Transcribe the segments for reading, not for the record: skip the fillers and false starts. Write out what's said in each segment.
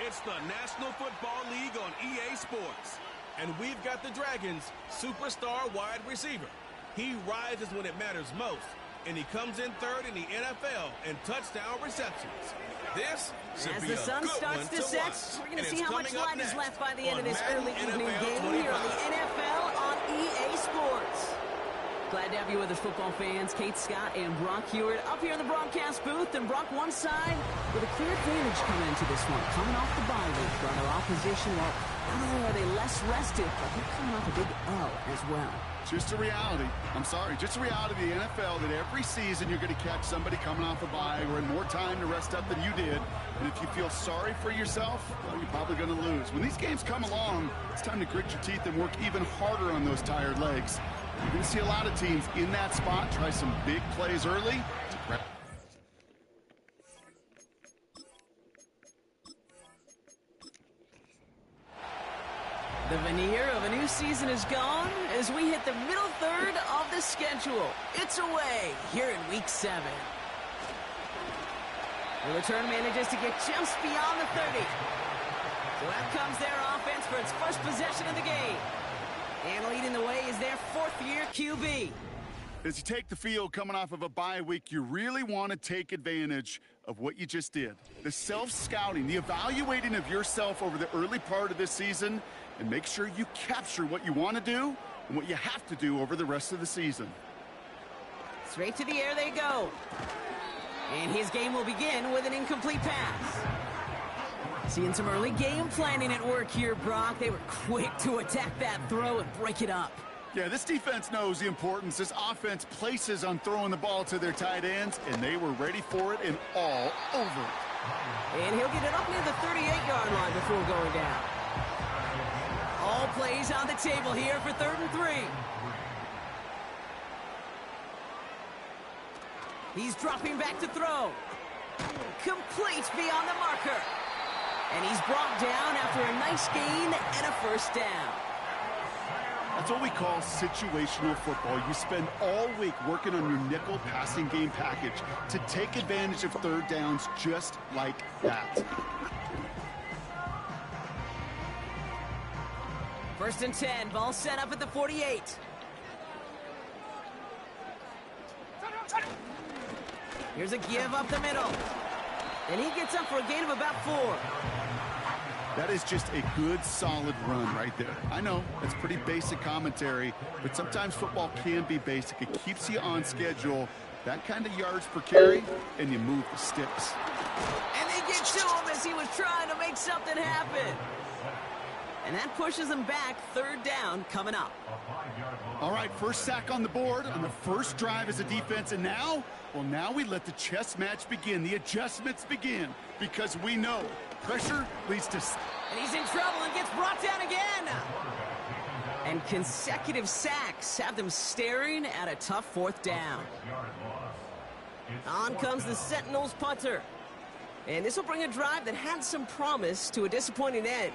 It's the National Football League on EA Sports. And we've got the Dragons' superstar wide receiver. He rises when it matters most, and he comes in third in the NFL in touchdown receptions. This should be a good one to watch. As the sun starts to set, we're going to see how much light is left by the end of this early evening game here on the NFL on EA Sports. Glad to have you with us, football fans. Kate Scott and Brock Hewitt up here in the broadcast booth. And Brock, one side with a clear advantage coming into this one. Coming off the bye week, while their opposition, well, not only are they less rested, but they're coming off a big L as well. Just a reality. I'm sorry. Just a reality of the NFL that every season you're going to catch somebody coming off a bye or in more time to rest up than you did. And if you feel sorry for yourself, well, you're probably going to lose. When these games come along, it's time to grit your teeth and work even harder on those tired legs. You're going to see a lot of teams in that spot try some big plays early. The veneer of a new season is gone as we hit the middle third of the schedule. It's away here in Week 7. The return manages to get just beyond the 30. So out comes their offense for its first possession of the game. And leading the way is their fourth-year QB. As you take the field coming off of a bye week, you really want to take advantage of what you just did. The self-scouting, the evaluating of yourself over the early part of this season, and make sure you capture what you want to do and what you have to do over the rest of the season. Straight to the air they go. And his game will begin with an incomplete pass. Seeing some early game planning at work here, Brock. They were quick to attack that throw and break it up. Yeah, this defense knows the importance this offense places on throwing the ball to their tight ends, and they were ready for it and all over it. And he'll get it up near the 38-yard line before going down. All plays on the table here for 3rd and 3. He's dropping back to throw. Complete beyond the marker. And he's brought down after a nice gain and a first down. That's what we call situational football. You spend all week working on your nickel passing game package to take advantage of third downs just like that. 1st and 10, ball set up at the 48. Here's a give up the middle. And he gets up for a gain of about 4. That is just a good, solid run right there. I know, that's pretty basic commentary, but sometimes football can be basic. It keeps you on schedule, that kind of yards per carry, and you move the sticks. And they get to him as he was trying to make something happen. And that pushes him back. 3rd down coming up. All right, first sack on the board on the first drive as a defense, and now, well, now we let the chess match begin, the adjustments begin, because we know pressure leads to... And he's in trouble and gets brought down again. And consecutive sacks have them staring at a tough 4th down. On comes the Sentinels punter. And this will bring a drive that had some promise to a disappointing end.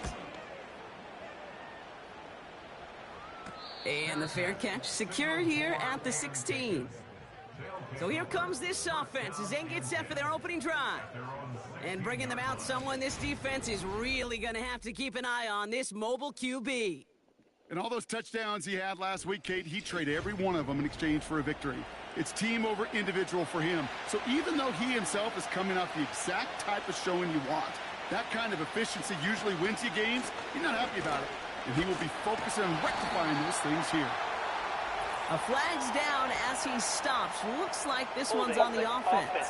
And the fair catch secure here at the 16. So here comes this offense as they get set for their opening drive. And bringing them out someone this defense is really going to have to keep an eye on, this mobile QB. And all those touchdowns he had last week, Kate, he traded every one of them in exchange for a victory. It's team over individual for him. So even though he himself is coming off the exact type of showing you want, that kind of efficiency usually wins you games, you're not happy about it. And he will be focusing on rectifying those things here. A flag's down as he stops. Looks like this one's on the offense.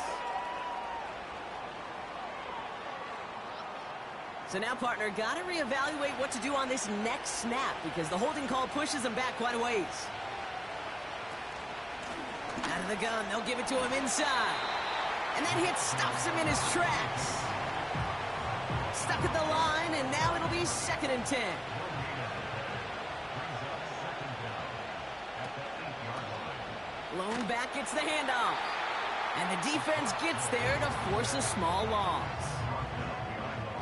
So now, partner, got to reevaluate what to do on this next snap because the holding call pushes him back quite a ways. Out of the gun, they'll give it to him inside. And that hit stops him in his tracks. Stuck at the line, and now it'll be 2nd and 10. Lone back gets the handoff. And the defense gets there to force a small loss.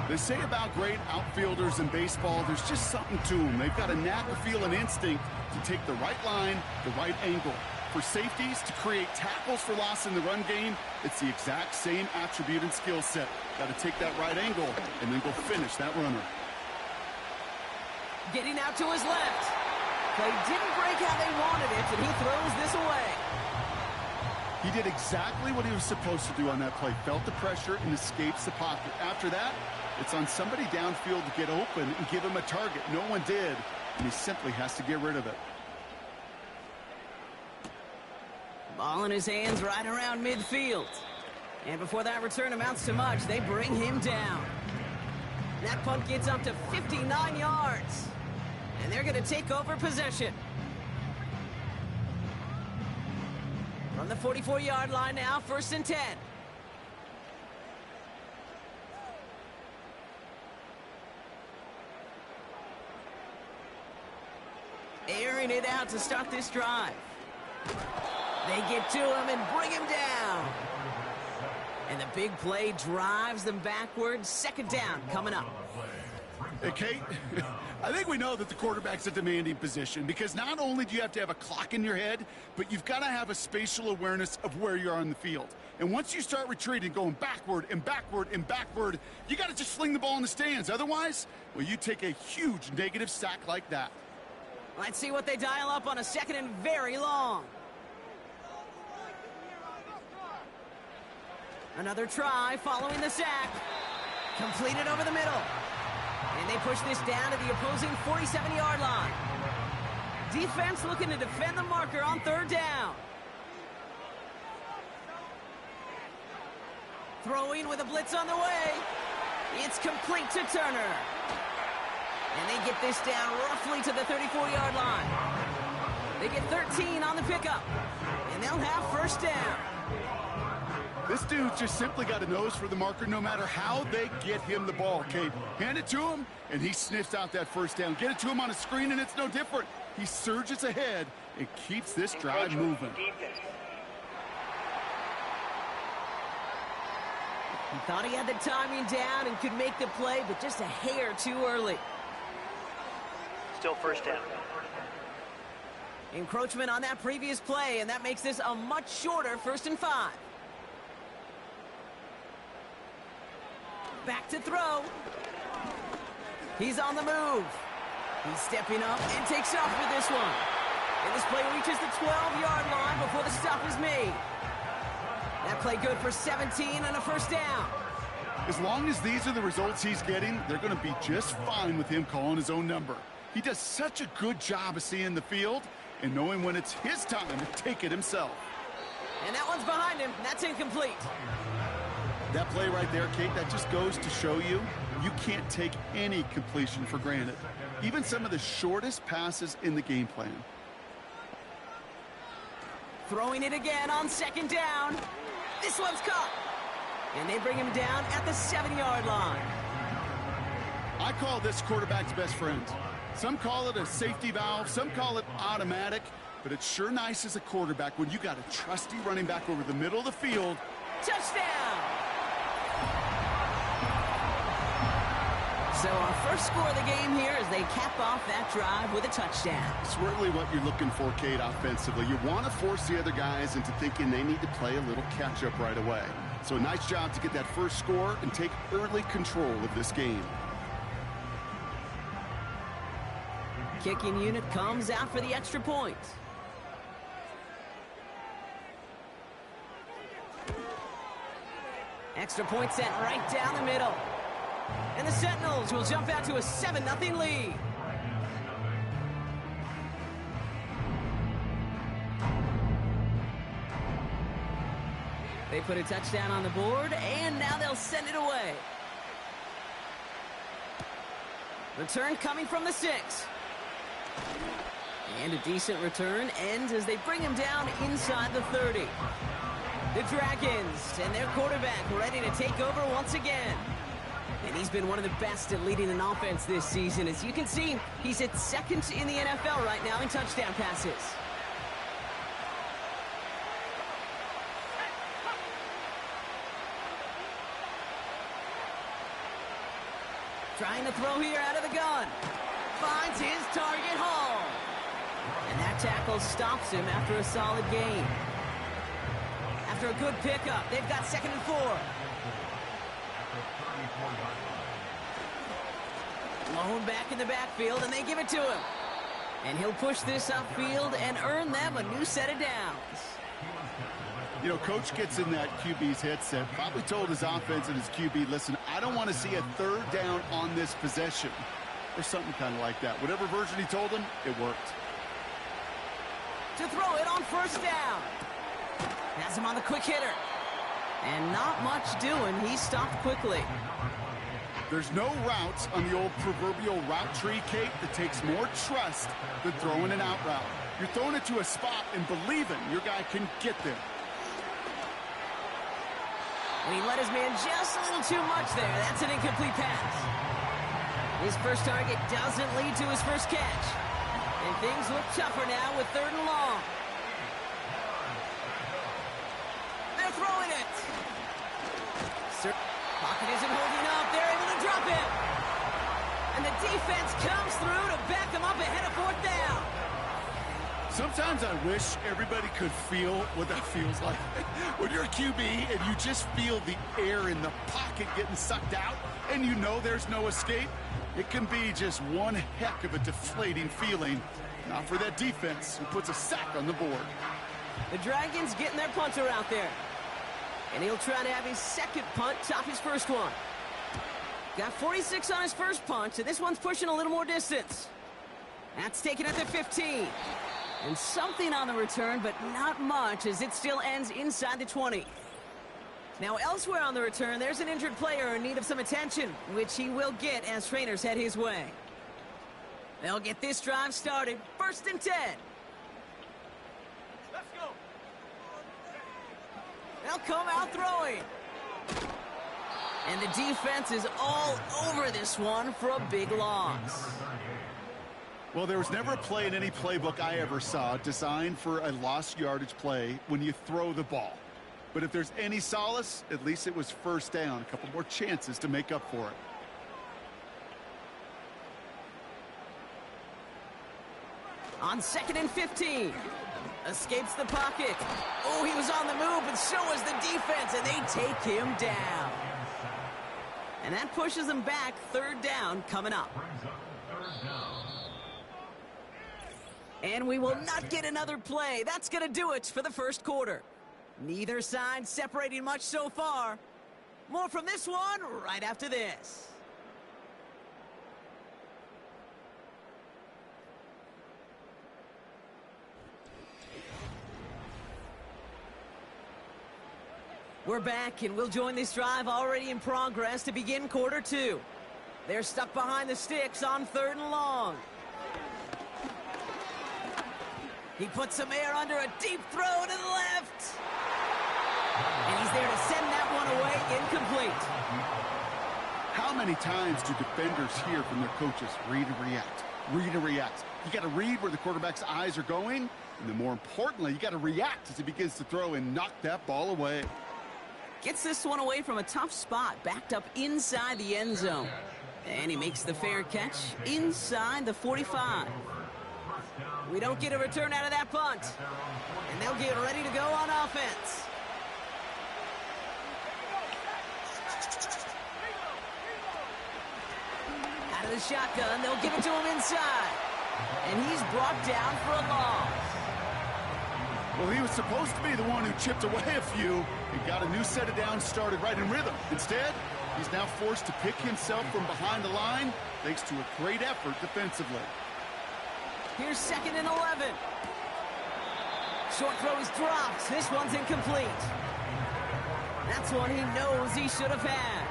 They say about great outfielders in baseball, there's just something to them. They've got a knack, a feel, an instinct to take the right line, the right angle. For safeties to create tackles for loss in the run game, it's the exact same attribute and skill set. Got to take that right angle and then go finish that runner. Getting out to his left. Play didn't break how they wanted it, and he throws this away. He did exactly what he was supposed to do on that play. Felt the pressure and escapes the pocket. After that, it's on somebody downfield to get open and give him a target. No one did, and he simply has to get rid of it. Ball in his hands right around midfield. And before that return amounts to much, they bring him down. That punt gets up to 59 yards. And they're going to take over possession. From the 44-yard line now, 1st and 10. Airing it out to start this drive. They get to him and bring him down. And the big play drives them backwards. 2nd down coming up. Hey, Kate, I think we know that the quarterback's a demanding position because not only do you have to have a clock in your head, but you've got to have a spatial awareness of where you are on the field. And once you start retreating, going backward and backward and backward, you got to just fling the ball in the stands. Otherwise, well, you take a huge negative sack like that. Let's see what they dial up on a 2nd and very long. Another try following the sack. Completed over the middle. And they push this down to the opposing 47-yard line. Defense looking to defend the marker on 3rd down. Throwing with a blitz on the way. It's complete to Turner. And they get this down roughly to the 34-yard line. They get 13 on the pickup. And they'll have 1st down. This dude's just simply got a nose for the marker no matter how they get him the ball, Kate. Hand it to him, and he sniffs out that 1st down. Get it to him on a screen, and it's no different. He surges ahead and keeps this drive moving. He thought he had the timing down and could make the play, but just a hair too early. Still 1st down. Encroachment on that previous play, and that makes this a much shorter 1st and 5. Back to throw. He's on the move. He's stepping up and takes off with this one. And this play reaches the 12-yard line before the stop is made. That play good for 17 and a 1st down. As long as these are the results he's getting, they're going to be just fine with him calling his own number. He does such a good job of seeing the field and knowing when it's his time to take it himself. And that one's behind him. That's incomplete. That play right there, Kate, that just goes to show you can't take any completion for granted. Even some of the shortest passes in the game plan. Throwing it again on 2nd down. This one's caught. And they bring him down at the 7-yard line. I call this quarterback's best friend. Some call it a safety valve, some call it automatic, but it's sure nice as a quarterback when you got a trusty running back over the middle of the field. Touchdown! So our first score of the game here as they cap off that drive with a touchdown. It's really what you're looking for, Kate, offensively. You want to force the other guys into thinking they need to play a little catch-up right away. So a nice job to get that first score and take early control of this game. Kicking unit comes out for the extra point. Extra point sent right down the middle. And the Sentinels will jump out to a 7-0 lead. They put a touchdown on the board, and now they'll send it away. Return coming from the 6. And a decent return ends as they bring him down inside the 30. The Dragons and their quarterback ready to take over once again. And he's been one of the best at leading an offense this season. As you can see, he's at 2nd in the NFL right now in touchdown passes. Trying to throw here out of the gun. Finds his target, Hall. And that tackle stops him after a solid gain. After a good pickup, they've got 2nd and 4. Lone back in the backfield, and they give it to him. And he'll push this upfield and earn them a new set of downs. You know, coach gets in that QB's headset, probably told his offense and his QB, listen, I don't want to see a 3rd down on this possession. Or something kind of like that. Whatever version he told him, it worked. To throw it on 1st down. Has him on the quick hitter. And not much doing. He stopped quickly. There's no routes on the old proverbial route tree, Kate, that takes more trust than throwing an out route. You're throwing it to a spot and believing your guy can get there. And he let his man just a little too much there. That's an incomplete pass. His first target doesn't lead to his first catch. And things look tougher now with 3rd and long. They're throwing it. Pocket isn't holding up. They're able to drop it. And the defense comes through to back them up ahead of 4th down. Sometimes I wish everybody could feel what that feels like. When you're a QB and you just feel the air in the pocket getting sucked out and you know there's no escape, it can be just one heck of a deflating feeling. Not for that defense who puts a sack on the board. The Dragons getting their punter out there. And he'll try to have his 2nd punt top his 1st one. Got 46 on his first punt, so this one's pushing a little more distance. That's taken at the 15. And something on the return, but not much, as it still ends inside the 20. Now, elsewhere on the return, there's an injured player in need of some attention, which he will get as trainers head his way. They'll get this drive started. 1st and 10. Let's go. They'll come out throwing. And the defense is all over this one for a big loss. Well, there was never a play in any playbook I ever saw designed for a lost yardage play when you throw the ball. But if there's any solace, at least it was 1st down. A couple more chances to make up for it. On 2nd and 15. Escapes the pocket. Oh, he was on the move, but so was the defense, and they take him down. And that pushes them back. 3rd down coming up. And we will not get another play. That's going to do it for the 1st quarter. Neither side separating much so far. More from this one right after this. We're back, and we'll join this drive already in progress to begin quarter 2. They're stuck behind the sticks on 3rd and long. He puts some air under a deep throw to the left. And he's there to send that one away incomplete. How many times do defenders hear from their coaches, read and react, read and react? You got to read where the quarterback's eyes are going, and then more importantly, you got to react as he begins to throw and knock that ball away. Gets this one away from a tough spot, backed up inside the end zone. And he makes the fair catch inside the 45. We don't get a return out of that punt. And they'll get ready to go on offense. Out of the shotgun, they'll give it to him inside. And he's brought down for a loss. Well, he was supposed to be the one who chipped away a few and got a new set of downs started right in rhythm. Instead, he's now forced to pick himself from behind the line thanks to a great effort defensively. Here's 2nd and 11. Short throw is dropped. This one's incomplete. That's one he knows he should have had.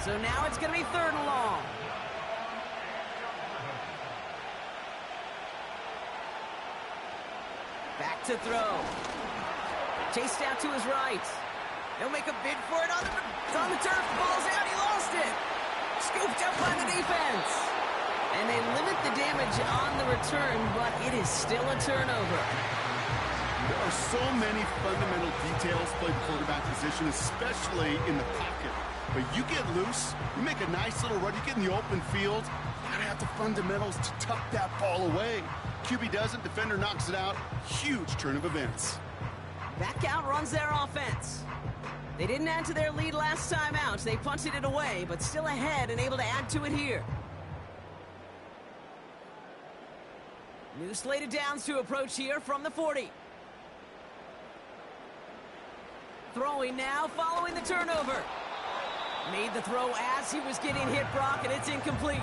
So now it's going to be 3rd and long. Back to throw. Chased out to his right. He'll make a bid for it on the turf. Ball's out. He lost it. Scooped up by the defense. And they limit the damage on the return, but it is still a turnover. There are so many fundamental details played the quarterback position, especially in the pocket. But you get loose, you make a nice little run, you get in the open field, gotta have the fundamentals to tuck that ball away. QB doesn't, defender knocks it out. Huge turn of events. Back out runs their offense. They didn't add to their lead last time out. They punted it away, but still ahead and able to add to it here. New slate of downs to approach here from the 40. Throwing now, following the turnover. Made the throw as he was getting hit, Brock, and it's incomplete.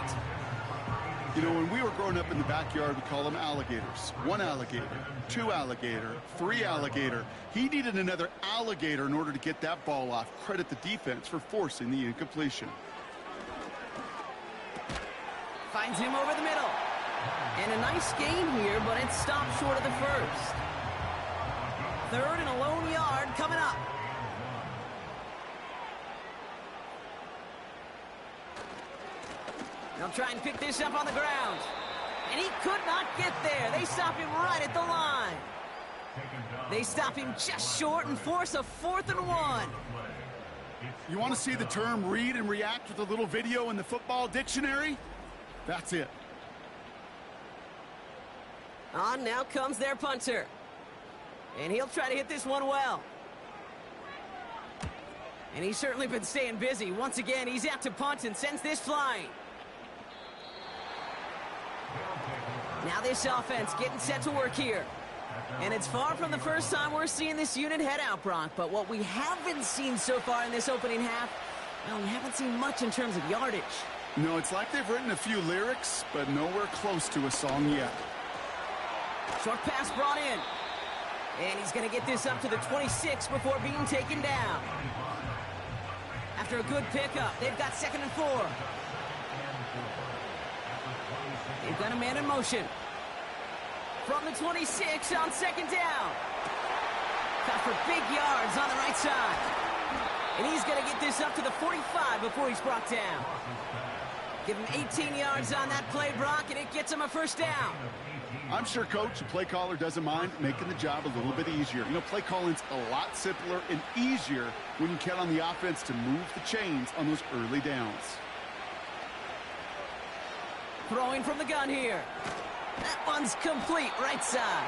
You know, when we were growing up in the backyard, we call them alligators. 1 alligator, 2 alligator, 3 alligator. He needed another alligator in order to get that ball off. Credit the defense for forcing the incompletion. Finds him over the middle. And a nice gain here, but it stopped short of the first. 3rd and a lone yard coming up. They'll try and pick this up on the ground. And he could not get there. They stop him right at the line. They stop him just short and force a 4th and 1. You want to see the term read and react with a little video in the football dictionary? That's it. On now comes their punter. And he'll try to hit this one well. And he's certainly been staying busy. Once again, he's out to punt and sends this flying. Now this offense getting set to work here. And it's far from the first time we're seeing this unit head out, Brock. But what we haven't seen so far in this opening half, well, we haven't seen much in terms of yardage. No, it's like they've written a few lyrics, but nowhere close to a song yet. Short pass brought in. And he's going to get this up to the 26 before being taken down. After a good pickup, they've got 2nd and 4. They've got a man in motion. From the 26 on 2nd down. Got for big yards on the right side. And he's going to get this up to the 45 before he's brought down. Give him 18 yards on that play, Brock, and it gets him a 1st down. I'm sure Coach, the play caller, doesn't mind making the job a little bit easier. You know, play calling's a lot simpler and easier when you count on the offense to move the chains on those early downs. Throwing from the gun here. That one's complete, right side.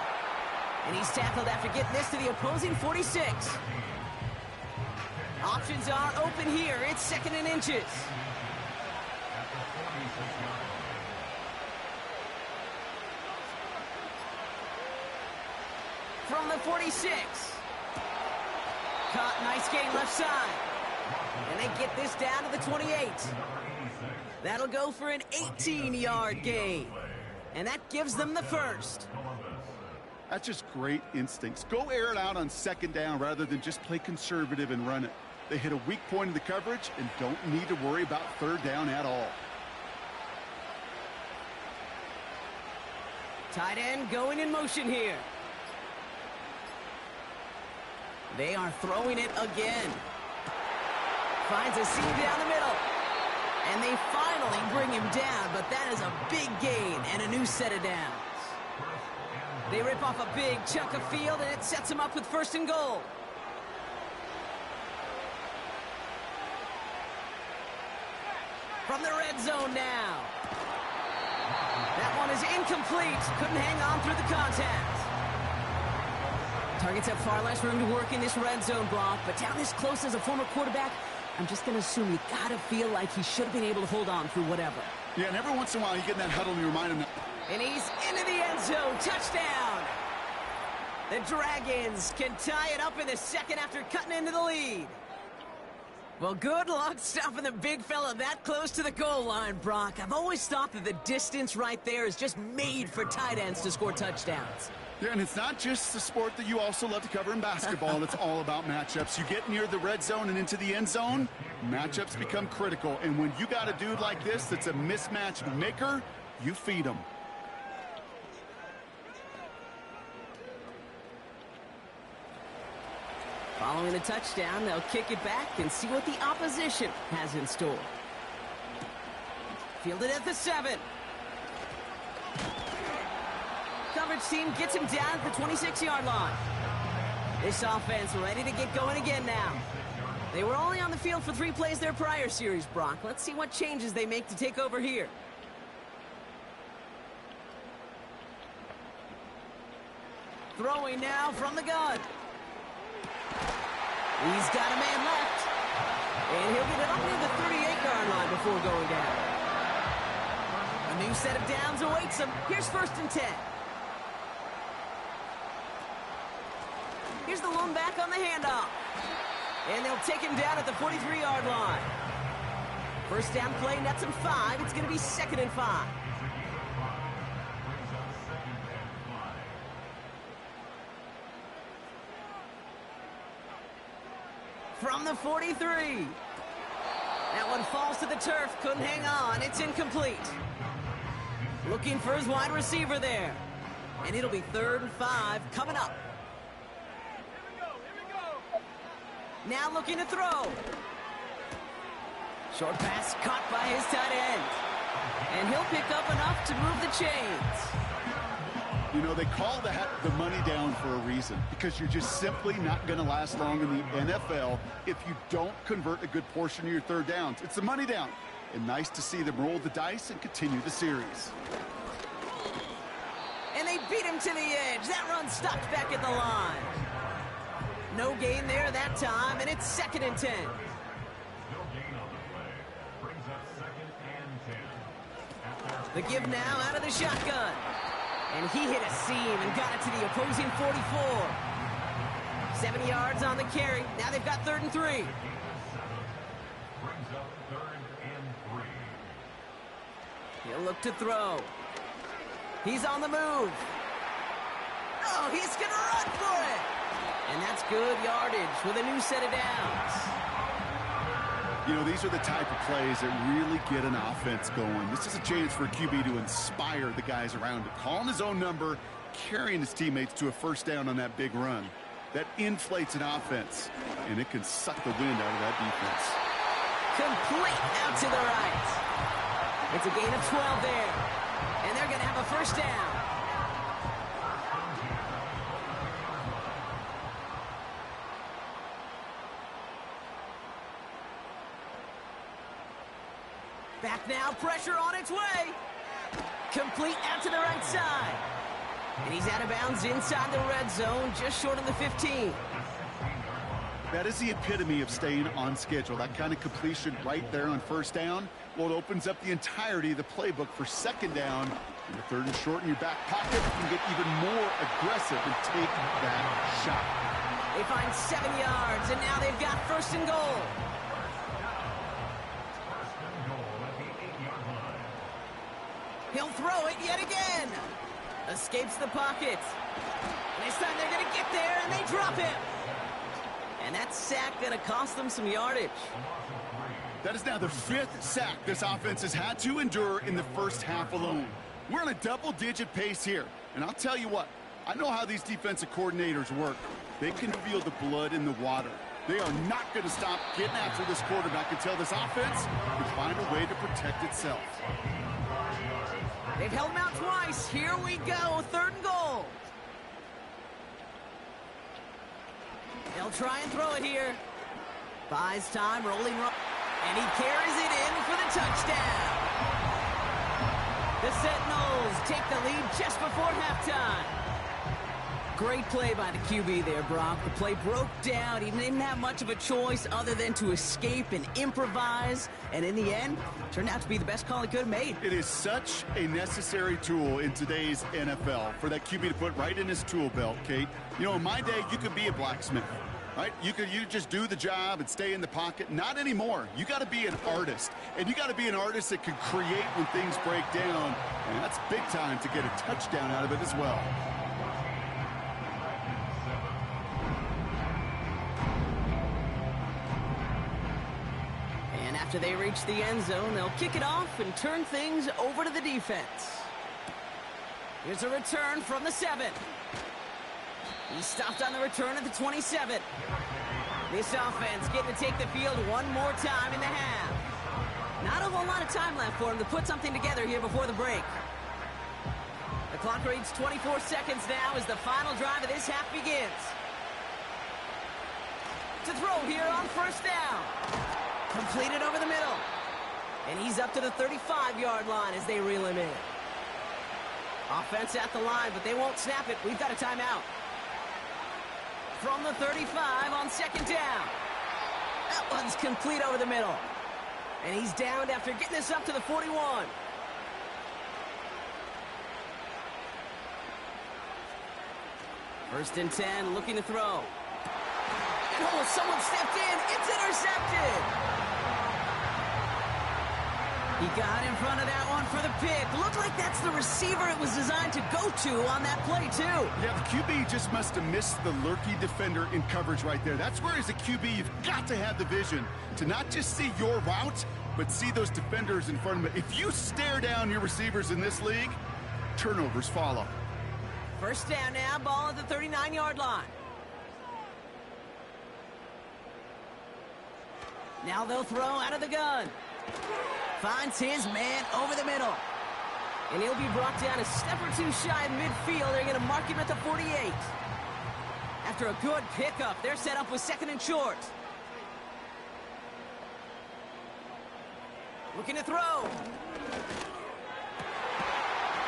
And he's tackled after getting this to the opposing 46. Options are open here. It's 2nd and inches. From the 46. Caught, nice gain left side. And they get this down to the 28. That'll go for an 18-yard gain. And that gives them the 1st. That's just great instincts. Go air it out on 2nd down rather than just play conservative and run it. They hit a weak point in the coverage and don't need to worry about 3rd down at all. Tight end going in motion here. They are throwing it again. Finds a seam down the middle. And they finally bring him down, but that is a big gain and a new set of downs. They rip off a big chunk of field, and it sets them up with 1st and goal. From the red zone now. That one is incomplete. Couldn't hang on through the contact. Targets have far less room to work in this red zone, Brock, but down this close as a former quarterback, I'm just going to assume you got to feel like he should have been able to hold on through whatever. Yeah, and every once in a while you get in that huddle and you remind him that. And he's into the end zone. Touchdown. The Dragons can tie it up in the 2nd after cutting into the lead. Well, good luck stopping the big fella that close to the goal line, Brock. I've always thought that the distance right there is just made for tight ends to score touchdowns. Yeah, and it's not just the sport that you also love to cover in basketball. It's all about matchups. You get near the red zone and into the end zone, matchups become critical. And when you got a dude like this that's a mismatch maker, you feed him. Following the touchdown, they'll kick it back and see what the opposition has in store. Fielded at the 7. Coverage team gets him down at the 26-yard line. This offense ready to get going again now. They were only on the field for 3 plays their prior series, Brock. Let's see what changes they make to take over here. Throwing now from the gun. He's got a man left. And he'll get it up near the 38-yard line before going down. A new set of downs awaits him. Here's 1st and 10. Here's the lone back on the handoff. And they'll take him down at the 43-yard line. First down play nets him 5. It's going to be 2nd and 5. From the 43. That one falls to the turf. Couldn't hang on. It's incomplete. Looking for his wide receiver there. And it'll be 3rd and 5 coming up. Now looking to throw. Short pass caught by his tight end. And he'll pick up enough to move the chains. You know, they call that the money down for a reason, because you're just simply not going to last long in the NFL if you don't convert a good portion of your 3rd downs. It's the money down. And nice to see them roll the dice and continue the series. And they beat him to the edge. That run stopped back at the line. No gain there that time, and it's 2nd and 10. The give now out of the shotgun. And he hit a seam and got it to the opposing 44. 7 yards on the carry. Now they've got 3rd and 3. He'll look to throw. He's on the move. Oh, he's going to run for it. And that's good yardage with a new set of downs. You know, these are the type of plays that really get an offense going. This is a chance for a QB to inspire the guys around him. Calling his own number, carrying his teammates to a 1st down on that big run. That inflates an offense, and it can suck the wind out of that defense. Complete out to the right. It's a gain of 12 there. And they're going to have a 1st down. Back now, pressure on its way. Complete out to the right side. And he's out of bounds inside the red zone, just short of the 15. That is the epitome of staying on schedule. That kind of completion right there on 1st down. Well, it opens up the entirety of the playbook for 2nd down. And the 3rd and short in your back pocket, you can get even more aggressive and take that shot. They find 7 yards, and now they've got 1st and goal. He'll throw it yet again. Escapes the pocket. This time they're going to get there, and they drop him. And that sack going to cost them some yardage. That is now the 5th sack this offense has had to endure in the 1st half alone. We're on a double-digit pace here. And I'll tell you what, I know how these defensive coordinators work. They can feel the blood in the water. They are not going to stop getting after this quarterback until this offense can find a way to protect itself. They've held him out twice. Here we go. 3rd and goal. They'll try and throw it here. Buys time, rolling. And he carries it in for the touchdown. The Sentinels take the lead just before halftime. Great play by the QB there, Brock. The play broke down. He didn't have much of a choice other than to escape and improvise. And in the end, turned out to be the best call he could have made. It is such a necessary tool in today's NFL for that QB to put right in his tool belt, Kate. You know, in my day, you could be a blacksmith, right? You just do the job and stay in the pocket. Not anymore. You got to be an artist. And you got to be an artist that can create when things break down. And that's big time to get a touchdown out of it as well. After they reach the end zone, they'll kick it off and turn things over to the defense. Here's a return from the 7. He stopped on the return at the 27. This offense getting to take the field one more time in the half. Not a whole lot of time left for him to put something together here before the break. The clock reads 24 seconds now as the final drive of this half begins. To throw here on 1st down. Completed over the middle. And he's up to the 35-yard line as they reel him in. Offense at the line, but they won't snap it. We've got a timeout. from the 35 on second down. That one's complete over the middle. And he's downed after getting this up to the 41. First and 10, looking to throw. And oh, someone stepped in. It's intercepted. He got in front of that one for the pick. Looked like that's the receiver it was designed to go to on that play, too. Yeah, the QB just must have missed the lurky defender in coverage right there. That's where, as a QB, you've got to have the vision to not just see your route, but see those defenders in front of it. If you stare down your receivers in this league, turnovers follow. First down now, ball at the 39-yard line. Now they'll throw out of the gun. Finds his man over the middle. And he'll be brought down a step or two shy of midfield. They're going to mark him at the 48. After a good pickup, they're set up with second and short. Looking to throw.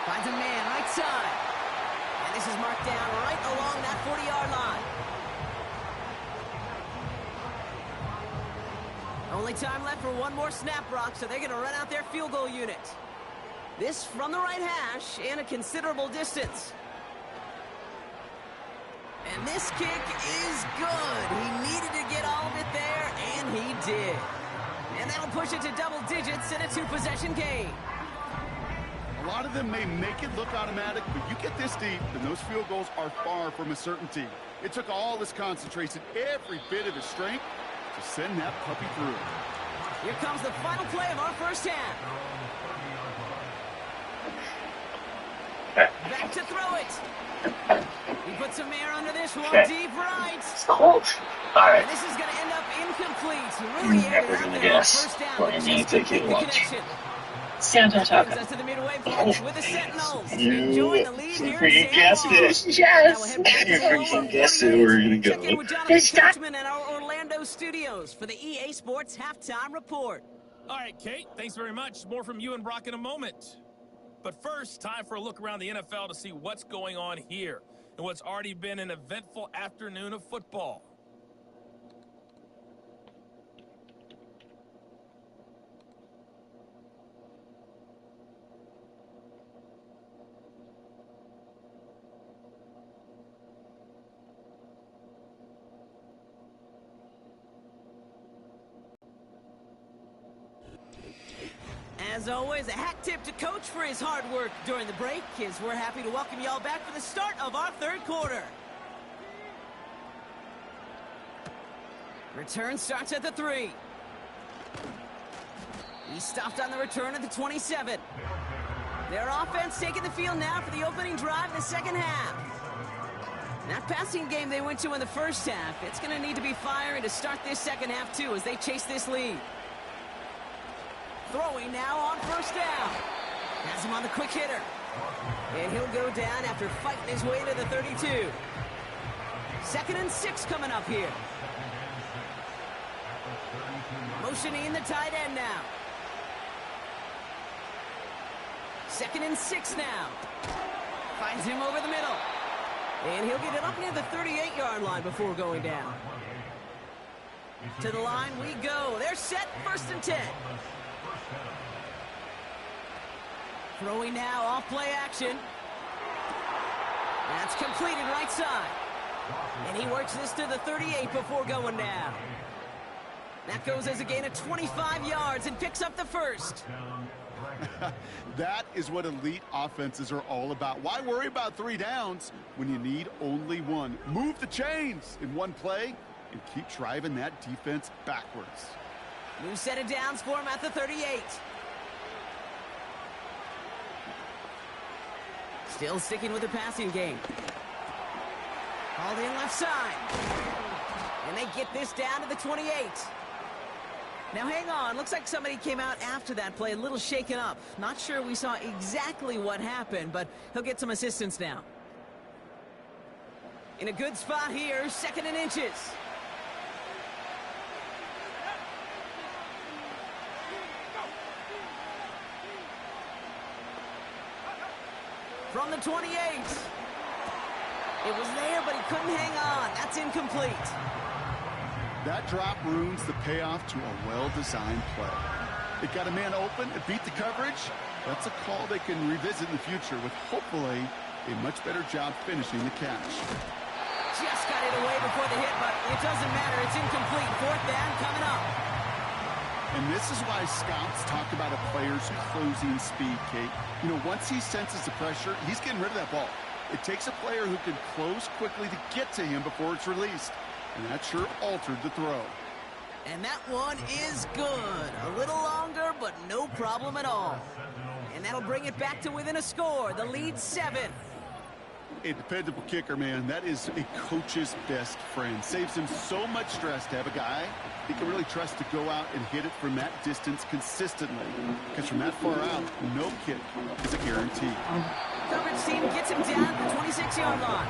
Finds a man right side. And this is marked down right along that 40-yard line. Only time left for one more snap, Brock, so they're going to run out their field goal unit. This from the right hash and a considerable distance. And this kick is good. He needed to get all of it there, and he did. And that'll push it to double digits in a two-possession game. A lot of them may make it look automatic, but you get this deep, and those field goals are far from a certainty. It took all his concentration, every bit of his strength, to send that puppy through. Here comes the final play of our first half. Back to throw it. He puts some air under this one, deep right. It's close. All right. And this is going to end up incomplete. Really Never gonna guess. First down, Well, you need to take lunch. Santa Brings us to the midway point with the Sentinels. Enjoying the lead here in guessed it. Yes. You freaking guessed it. We're going to check in go. with Jonathan Coachman at our Orlando studios for the EA Sports Halftime Report. All right, Kate, thanks very much. More from you and Brock in a moment. But first, time for a look around the NFL to see what's going on here in what's already been an eventful afternoon of football. As always, a hat tip to Coach for his hard work during the break, as we're happy to welcome y'all back for the start of our third quarter. Return starts at the 3. He stopped on the return at the 27. Their offense taking the field now for the opening drive in the second half. That passing game they went to in the first half, it's going to need to be firing to start this second half too as they chase this lead. Throwing now on first down. Has him on the quick hitter. And he'll go down after fighting his way to the 32. Second and 6 coming up here. Motioning the tight end now. Second and 6 now. Finds him over the middle. And he'll get it up near the 38-yard line before going down. To the line we go. They're set, first and 10. Throwing now off play action. That's completed right side. And he works this to the 38 before going down. That goes as a gain of 25 yards and picks up the first. That is what elite offenses are all about. Why worry about 3 downs when you need only 1? Move the chains in one play and keep driving that defense backwards. New set of downs for him at the 38. Still sticking with the passing game. Hauled in left side. And they get this down to the 28. Now hang on, looks like somebody came out after that play a little shaken up. Not sure we saw exactly what happened, but he'll get some assistance now. In a good spot here, second and inches. From the 28. It was there, but he couldn't hang on. That's incomplete. That drop ruins the payoff to a well-designed play. It got a man open, it beat the coverage. That's a call they can revisit in the future with hopefully a much better job finishing the catch. Just got it away before the hit, but it doesn't matter. It's incomplete. Fourth down coming up. And this is why scouts talk about a player's closing speed, Kate. You know, once he senses the pressure, he's getting rid of that ball. It takes a player who can close quickly to get to him before it's released. And that sure altered the throw. And that one is good. A little longer, but no problem at all. And that'll bring it back to within a score. The lead 7. A dependable kicker, man. That is a coach's best friend. Saves him so much stress to have a guy he can really trust to go out and hit it from that distance consistently. Because from that far out, no kick is a guarantee. Coverage team gets him down at the 26-yard line.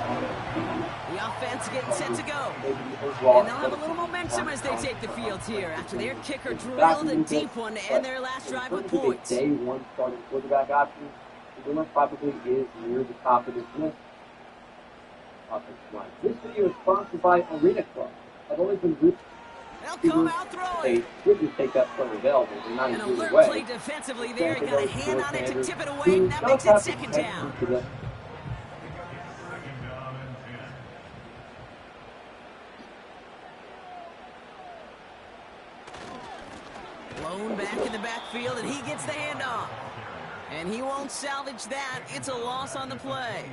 The offense getting set to go. And they'll have a little momentum as they take the field here after their kicker drilled a deep one to end their last drive with points. Day one starting quarterback option. The winner probably is near the top of this list. Offensive line. This video is sponsored by Arena Club. I've always been good. They'll come out throwing. They didn't take that play available. They're not An in alert way. play defensively there. He got a hand on it to tip it away, and that makes it second down. Blown back in the backfield, and he gets the handoff. And he won't salvage that. It's a loss on the play.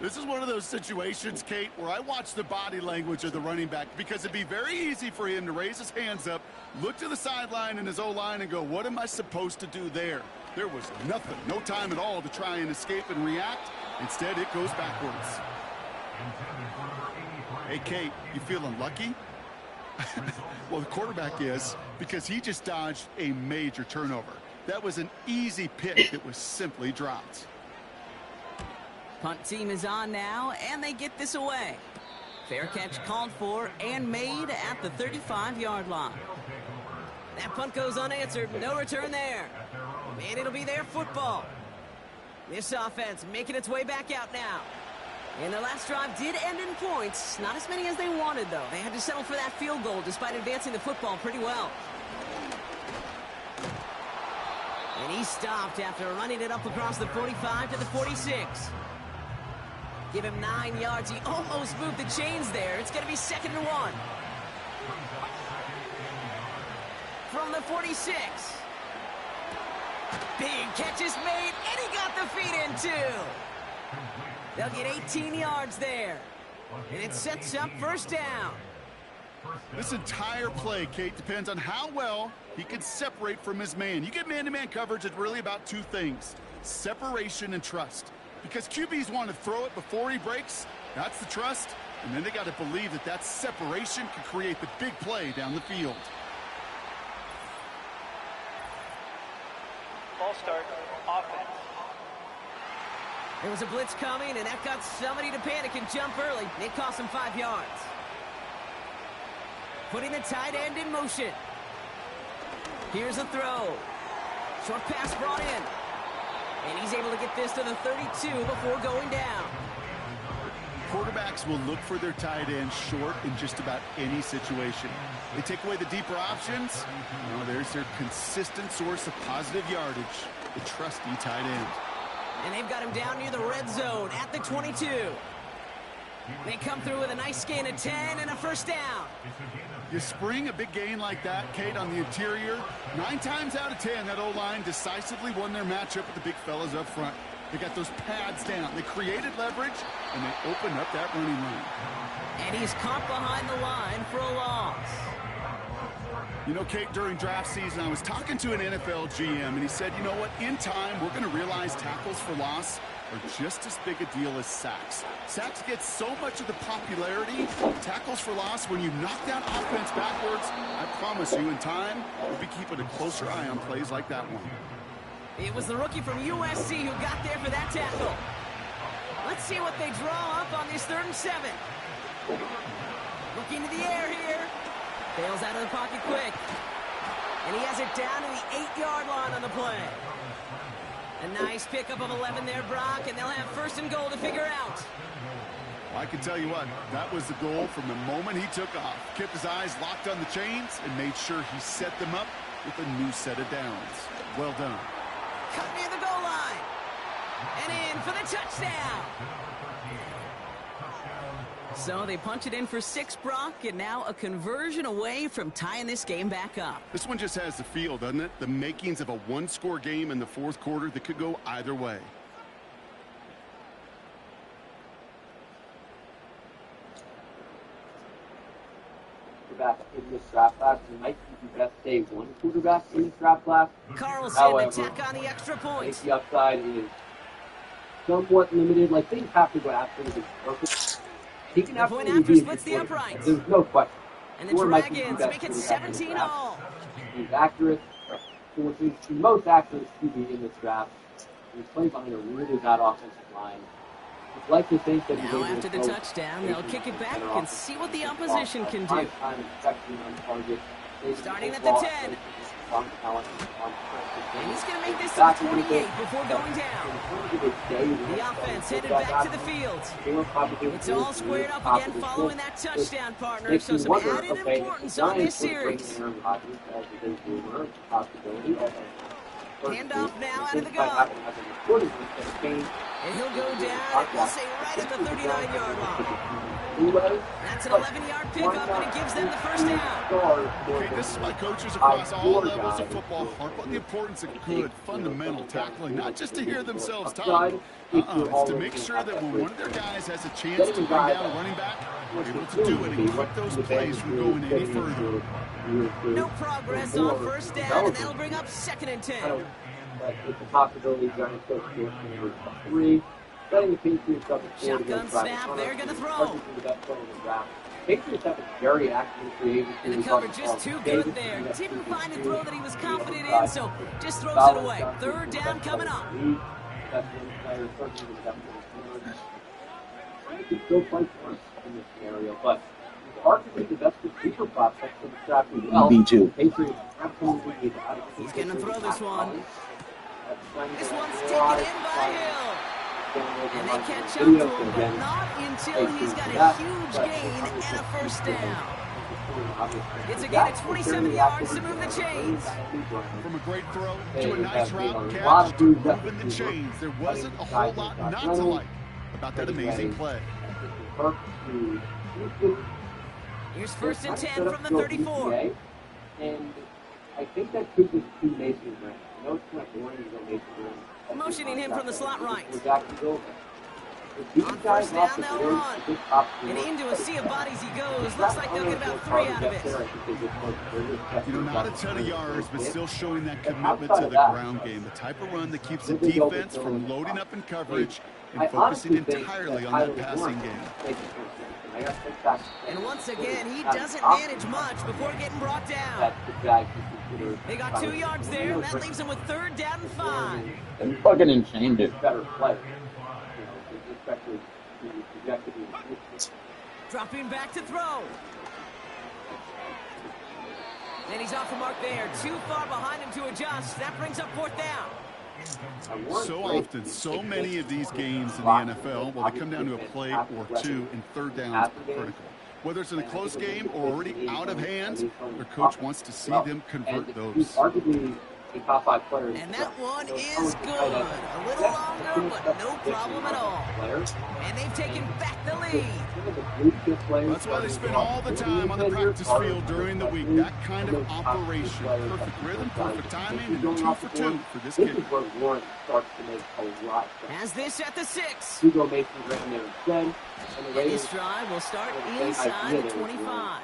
This is one of those situations, Kate, where I watch the body language of the running back because it'd be very easy for him to raise his hands up, look to the sideline in his O-line and go, what am I supposed to do there? There was nothing, no time at all to try and escape and react. Instead, it goes backwards. Hey, Kate, you feeling lucky? Well, the quarterback is, because he just dodged a major turnover. That was an easy pick that was simply dropped. Punt team is on now, and they get this away. Fair catch called for and made at the 35-yard line. That punt goes unanswered. No return there. And it'll be their football. This offense making its way back out now. And their last drive did end in points. Not as many as they wanted, though. They had to settle for that field goal despite advancing the football pretty well. And he stopped after running it up across the 45 to the 46. Give him 9 yards. He almost moved the chains there. It's going to be 2nd and 1. From the 46. Big catch is made, and he got the feet in, too. They'll get 18 yards there. And it sets up first down. This entire play, Kate, depends on how well he can separate from his man. You get man-to-man coverage, it's really about two things: separation and trust. Because QBs want to throw it before he breaks. That's the trust. And then they got to believe that that separation can create the big play down the field. Ball start, offense. There was a blitz coming, and that got somebody to panic and jump early. It cost him 5 yards. Putting the tight end in motion. Here's a throw. Short pass brought in. And he's able to get this to the 32 before going down. Quarterbacks will look for their tight end short in just about any situation. They take away the deeper options. There's their consistent source of positive yardage, the trusty tight end. And they've got him down near the red zone at the 22. They come through with a nice gain of 10 and a first down. You spring a big gain like that, Kate, on the interior. 9 times out of 10, that O-line decisively won their matchup with the big fellas up front. They got those pads down. They created leverage, and they opened up that running line. And he's caught behind the line for a loss. You know, Kate, during draft season, I was talking to an NFL GM, and he said, you know what, in time, we're going to realize tackles for loss are just as big a deal as sacks. Sacks get so much of the popularity. Tackles for loss, when you knock that offense backwards, I promise you, in time, we'll be keeping a closer eye on plays like that one. It was the rookie from USC who got there for that tackle. Let's see what they draw up on this 3rd and 7. Looking to the air here. Bails out of the pocket quick. And he has it down to the 8-yard line on the play. A nice pickup of 11 there, Brock, and they'll have first and goal to figure out. I can tell you what, that was the goal from the moment he took off. Kept his eyes locked on the chains and made sure he set them up with a new set of downs. Well done. Cut near the goal line. And in for the touchdown. So they punch it in for 6, Brock, and now a conversion away from tying this game back up. This one just has the feel, doesn't it? The makings of a one-score game in the fourth quarter that could go either way. Quarterback in this draft class. It might be the best day one quarterback in this draft class. Carlson However, to tack on the extra I points. think the upside is somewhat limited. Like, things have to go absolutely perfect. He can The point absolutely after be splits the uprights. There's no question. And the Dragons make it 17 all. He's accurate. So he's the most accurate QB in this draft. He's playing behind a really bad offensive line. I'd like to think that Now after the touchdown, they'll kick it back and see what the opposition can do. Starting at the 10. And he's going to make this to the 28 before going down. The offense headed back to the field. It's all squared up again following that touchdown, partner. So some added importance on this series. Handoff now out of the gun. And he'll go down, we'll say right at the 39-yard line. That's an 11-yard pickup, and it gives them the first down. Okay, this is why coaches across all levels of football harp on the importance of good, fundamental tackling, not just to hear themselves talk. It's to make sure that when one of their guys has a chance to bring down a running back, they're able to do it and keep those plays from going any further. No progress on first down, and that'll bring up 2nd and 10. It's a possibility Giants go to 3. Setting the Patriots up at 4. Shotgun snap, they're going to throw. Patriots have a very active creative. And the cover just too good there. Didn't find a throw that he was confident in, so just throws it away. 3rd down coming up. He could still play for us in this scenario, but he's arguably the best receiver prospect in the draft as well. B2. Patriots absolutely need to He's going to throw this one. This one's taken in by Hill. And they catch up to him, but not until he's got a huge gain and a first down. It's a gain of 27 yards to move the chains. From a great throw to a nice route catch to moving the chains. There wasn't a whole lot not to like about that amazing play. Here's 1st and 10 from the 34. And I think that could be 2 Mason Graham. I know it's kind of boring to go Mason Graham. Motioning him from the slot right. On first down, they'll run. And into a sea of bodies he goes. Looks like they'll get about 3 out of it. You know, not a ton of yards, but still showing that commitment to the ground game. The type of run that keeps the defense from loading up in coverage and focusing entirely on that passing game. And once again, he doesn't manage much before getting brought down. They got 2 yards there, and that leaves him with 3rd down and 5. That's fucking insane, dude. Dropping back to throw. And he's off the mark there. Too far behind him to adjust. That brings up 4th down. So often, so many of these games in the NFL, well, they come down to a play or 2, and 3rd downs are critical. Whether it's in a close game or already out of hand, their coach wants to see them convert those. And that one is good. A little longer, but no problem at all. And they've taken back the lead. That's why they spend all the time on the practice field during the week. That kind of operation. Perfect rhythm, perfect timing, and 2 for 2 for this kid. Has this at the 6. And this drive will start inside the 25.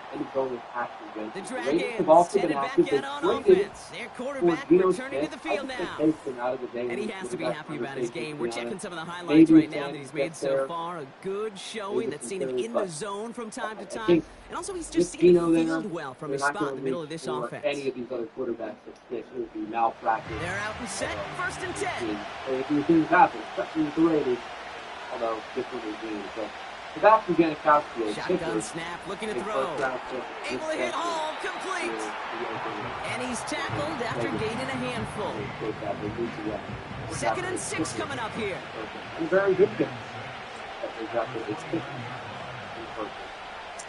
The Dragons headed back out on offense. Their quarterback returning to the field now. And he has to be happy about his game. We're checking some of the highlights right now that he's made so far. A good showing that's seen him in the zone from time to time. And also he's just seen him field well from his spot in the middle of this offense. Any of these other quarterbacks that stick would be malpractice. They're out and set. 1st and 10. If these things happen, especially with the Raiders, although different regimes, but Sebastian Janikowski, shotgun snap, looking to throw. Able to hit home, complete. And he's tackled after gaining a handful. 2nd and 6 coming up here. And very good kick.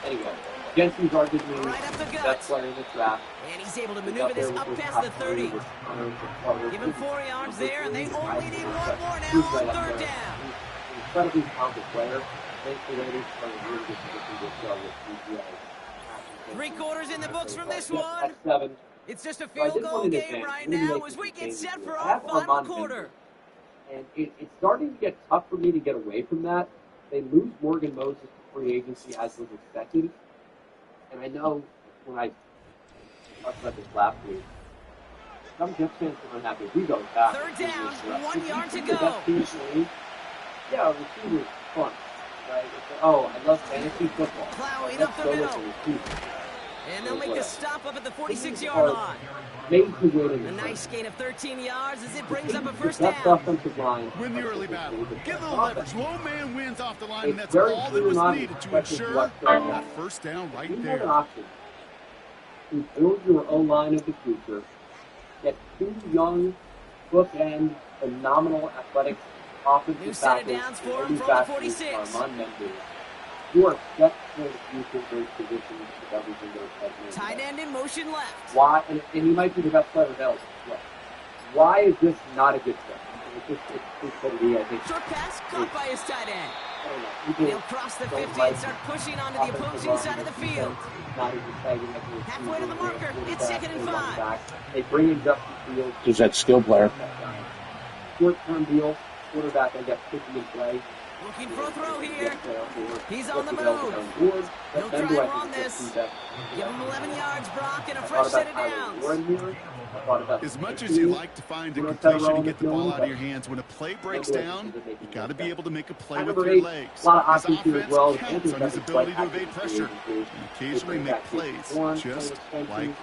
Anyway, Jensen's arguably right up the the gut. best player in the draft. And he's able to maneuver this up past the 30. Give him 4 yards there, and they only need 1 more now on 3rd down. Incredibly talented player. Thanks to Raiders for a really good position to show with CGA. 3 quarters in the books from this one. X7. It's just a field goal game right now as we get set for our final quarter. And it's starting to get tough for me to get away from that. They lose Morgan Moses to free agency as was expected. And I know when I talked about this last week, some Jets fans are unhappy. We go back. 3rd down, 1 yard to go. Yeah, receiver's fun. Right? Oh, I love fantasy football. Plowing up the middle. And they'll make a stop up at the 46-yard line. A nice gain of 13 yards as it brings up a 1st down. Win the early battle. Get the leverage. Low man wins off the line, and that's all that was needed to ensure that 1st down right there. To build your O-line of the future, get 2 young, bookend, phenomenal athletic offensive tackles, from the 46. You are set for the future of those positions with everything those tight end in motion left. Why? And he might be the best player available as well. Why is this not a good fit? It's going to be, I think. Short pass caught by his tight end. He'll cross the 50 and start pushing onto the opposing side of the field. Halfway to the marker. It's 2nd and 5. They bring in Justin Fields. Is that skill player? Short-term deal. Quarterback, I got 50 in play. Looking for a throw here. He's on the move. He'll try and run this. Give him 11 yards, Brock, and a fresh set of downs. As much as you like to find a completion and get the ball out of your hands, when a play breaks down, you got to be able to make a play with your legs. His offense counts on his ability to evade pressure and occasionally make plays just like that.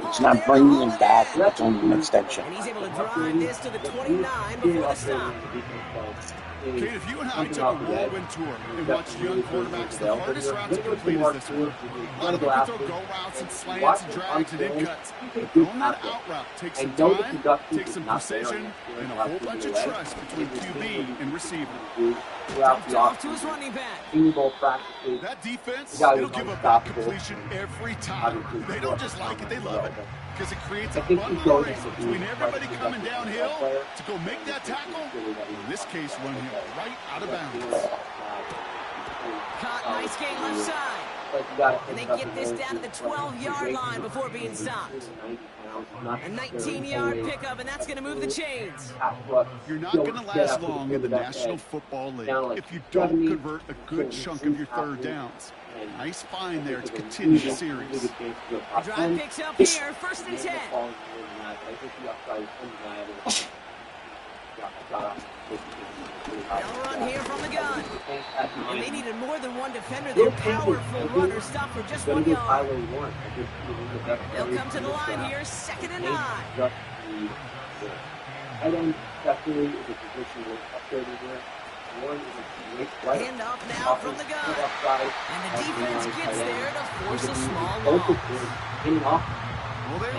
It's not bringing him back, it's only an extension. And he's able to drive this to the 29 before the stop. Kate, if you and I took a whirlwind tour and watched young quarterbacks, the hardest route to complete is this one. A lot of people throw go routes and slants and drags and in cuts. But throwing that out route takes some time, takes some precision, and a whole bunch of trust between QB and receiver. Off to his running back. That defense, it'll give up that completion every time. They don't just like it, they love it. Because it creates a bundle of race between everybody coming downhill to go make that tackle. In this case, run him right out of bounds. Caught, nice gain left side. And they get this down to the 12-yard line before being stopped. A 19-yard pickup, and that's going to move the chains. You're not going to last long in the National Football League if you don't convert a good chunk of your 3rd downs. Nice find there to continue the series. The drive picks up here, 1st and 10. They'll run here from the gun. And they needed more than one defender. Their powerful runner stopped for just 1 yard. They'll come to the line here, 2nd and 9. I don't especially is a position with upgrading here. Hand off now from the gun. And the defense gets there to force a small loss. Well, they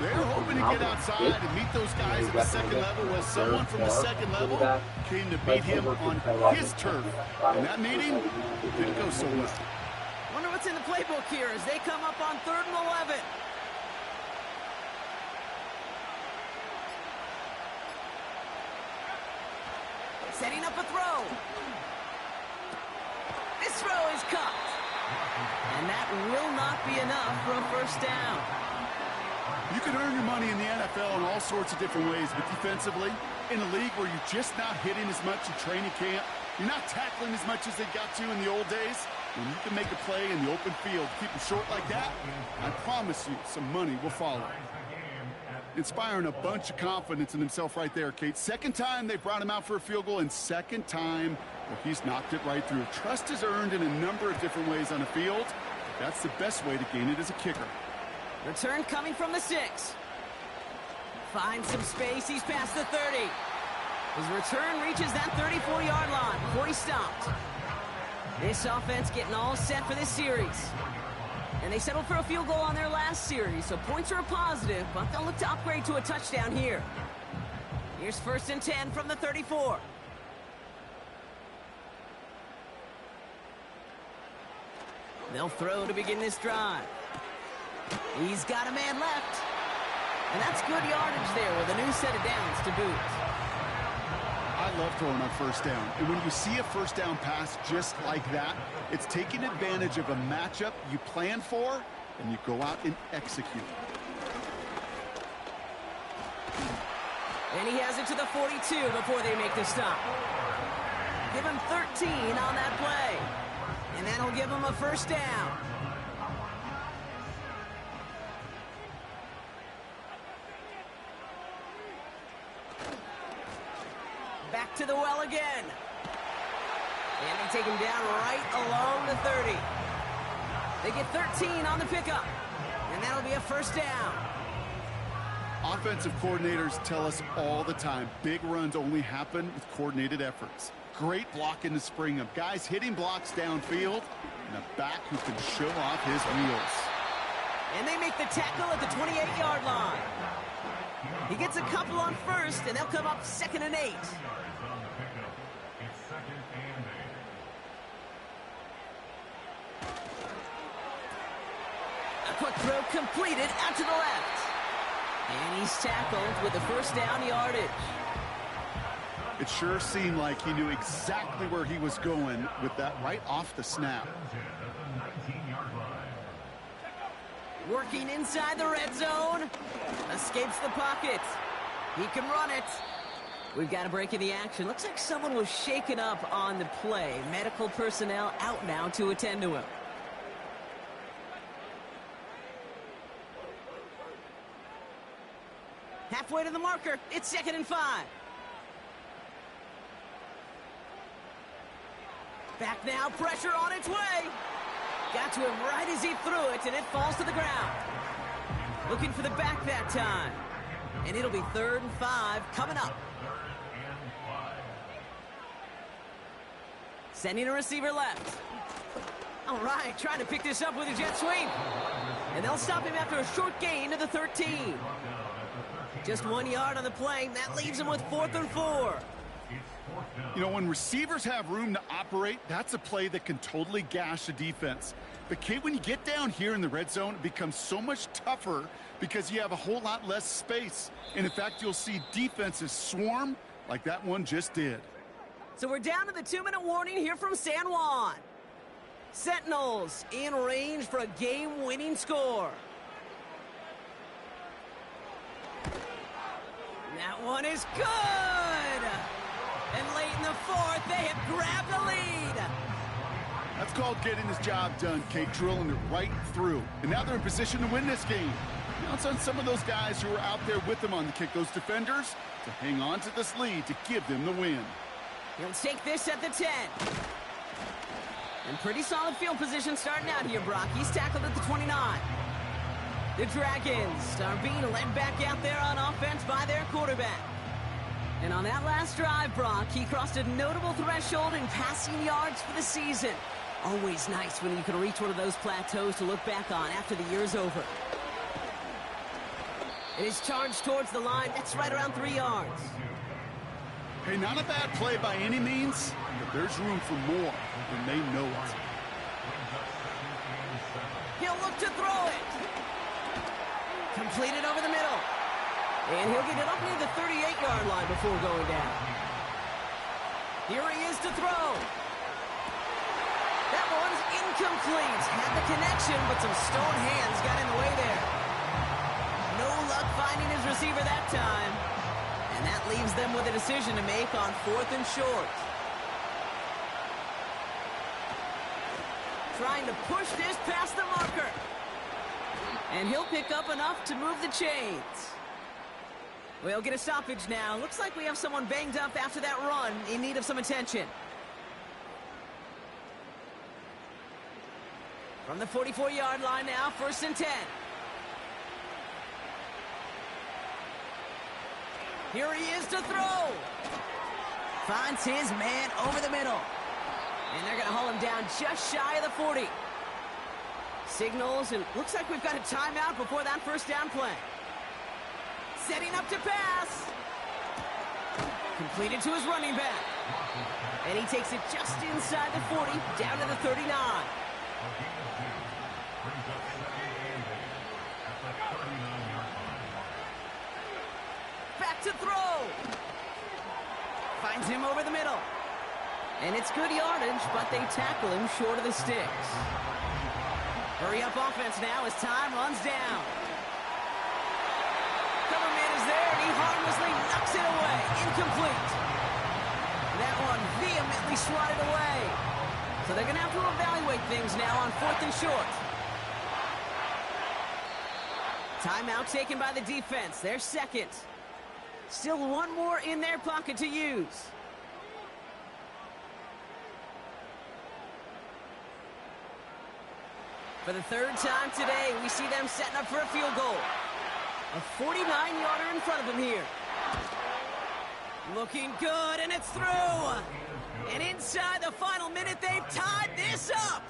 were hoping to get outside and meet those guys at the 2nd level. Well, someone from the 2nd level came to beat him on his turf. And that meeting didn't go so well. Wonder what's in the playbook here as they come up on 3rd and 11. Setting up a throw. This throw is caught. And that will not be enough for a 1st down. You can earn your money in the NFL in all sorts of different ways, but defensively, in a league where you're just not hitting as much in training camp, you're not tackling as much as they got to in the old days, when you can make a play in the open field, keep them short like that, I promise you some money will follow. Inspiring a bunch of confidence in himself right there, Kate. 2nd time they brought him out for a field goal, and 2nd time well, he's knocked it right through. Trust is earned in a number of different ways on the field. That's the best way to gain it as a kicker. Return coming from the 6. Finds some space. He's past the 30. His return reaches that 34-yard line before he stopped. This offense getting all set for this series. And they settled for a field goal on their last series, so points are a positive, but they'll look to upgrade to a touchdown here. Here's 1st and 10 from the 34. They'll throw to begin this drive. He's got a man left. And that's good yardage there with a new set of downs to boot. I love throwing on 1st down. And when you see a 1st down pass just like that, it's taking advantage of a matchup you plan for, and you go out and execute. And he has it to the 42 before they make the stop. Give him 13 on that play. And that'll give him a 1st down. Back to the well again. And they take him down right along the 30. They get 13 on the pickup. And that'll be a 1st down. Offensive coordinators tell us all the time, big runs only happen with coordinated efforts. Great block in the spring of guys hitting blocks downfield and a back who can show off his wheels. And they make the tackle at the 28-yard line. He gets a couple on 1st, and they'll come up 2nd and 8. A quick throw completed out to the left. And he's tackled with the 1st down yardage. It sure seemed like he knew exactly where he was going with that right off the snap. Working inside the red zone. Escapes the pocket. He can run it. We've got a break in the action. Looks like someone was shaken up on the play. Medical personnel out now to attend to him. Halfway to the marker. It's 2nd and 5. Back now, pressure on its way. Got to him right as he threw it, and it falls to the ground. Looking for the back that time. And it'll be 3rd and 5 coming up. Sending a receiver left. All right, trying to pick this up with a jet sweep. And they'll stop him after a short gain to the 13. Just 1 yard on the play. That leaves him with 4th and 4. You know, when receivers have room to operate, that's a play that can totally gash a defense. But, Kate, when you get down here in the red zone, it becomes so much tougher because you have a whole lot less space. And, in fact, you'll see defenses swarm like that one just did. So we're down to the 2-minute warning here from San Juan. Sentinels in range for a game-winning score. That one is good! And late in the 4th, they have grabbed the lead. That's called getting his job done, Kate, drilling it right through. And now they're in position to win this game. Now it's on some of those guys who are out there with them on the kick, those defenders, to hang on to this lead to give them the win. He'll take this at the 10. And pretty solid field position starting out here, Brock. He's tackled at the 29. The Dragons are being led back out there on offense by their quarterback. And on that last drive, Brock, he crossed a notable threshold in passing yards for the season. Always nice when you can reach one of those plateaus to look back on after the year's over. It is charged towards the line. That's right around 3 yards. Hey, not a bad play by any means, but there's room for more, and they know it. He'll look to throw it. Completed over the middle. And he'll get it up near the 38-yard line before going down. Here he is to throw. That one's incomplete. Had the connection, but some stone hands got in the way there. No luck finding his receiver that time. And that leaves them with a decision to make on 4th and short. Trying to push this past the marker. And he'll pick up enough to move the chains. We'll get a stoppage now. Looks like we have someone banged up after that run in need of some attention. From the 44-yard line now, 1st and 10. Here he is to throw. Finds his man over the middle. And they're going to haul him down just shy of the 40. Signals, and looks like we've got a timeout before that first down play. Setting up to pass. Completed to his running back. And he takes it just inside the 40, down to the 39. Back to throw. Finds him over the middle. And it's good yardage, but they tackle him short of the sticks. Hurry up offense now as time runs down. Cover man is there, and he harmlessly knocks it away. Incomplete. That one vehemently swatted away. So they're going to have to evaluate things now on 4th and short. Timeout taken by the defense. Their second. Still one more in their pocket to use. For the third time today, we see them setting up for a field goal. A 49-yarder in front of them here. Looking good, and it's through. And inside the final minute, they've tied this up.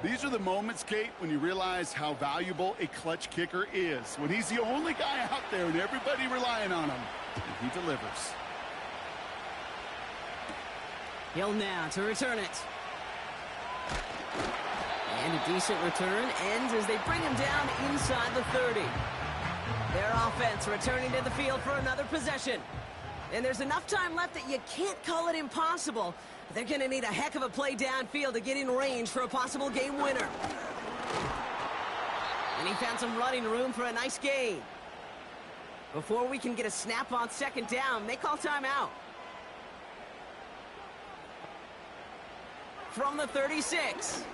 These are the moments, Kate, when you realize how valuable a clutch kicker is. When he's the only guy out there and everybody relying on him, and he delivers. Hill now to return it. And a decent return ends as they bring him down inside the 30. Their offense returning to the field for another possession. And there's enough time left that you can't call it impossible. They're going to need a heck of a play downfield to get in range for a possible game winner. And he found some running room for a nice gain. Before we can get a snap on second down, they call timeout. From the 36.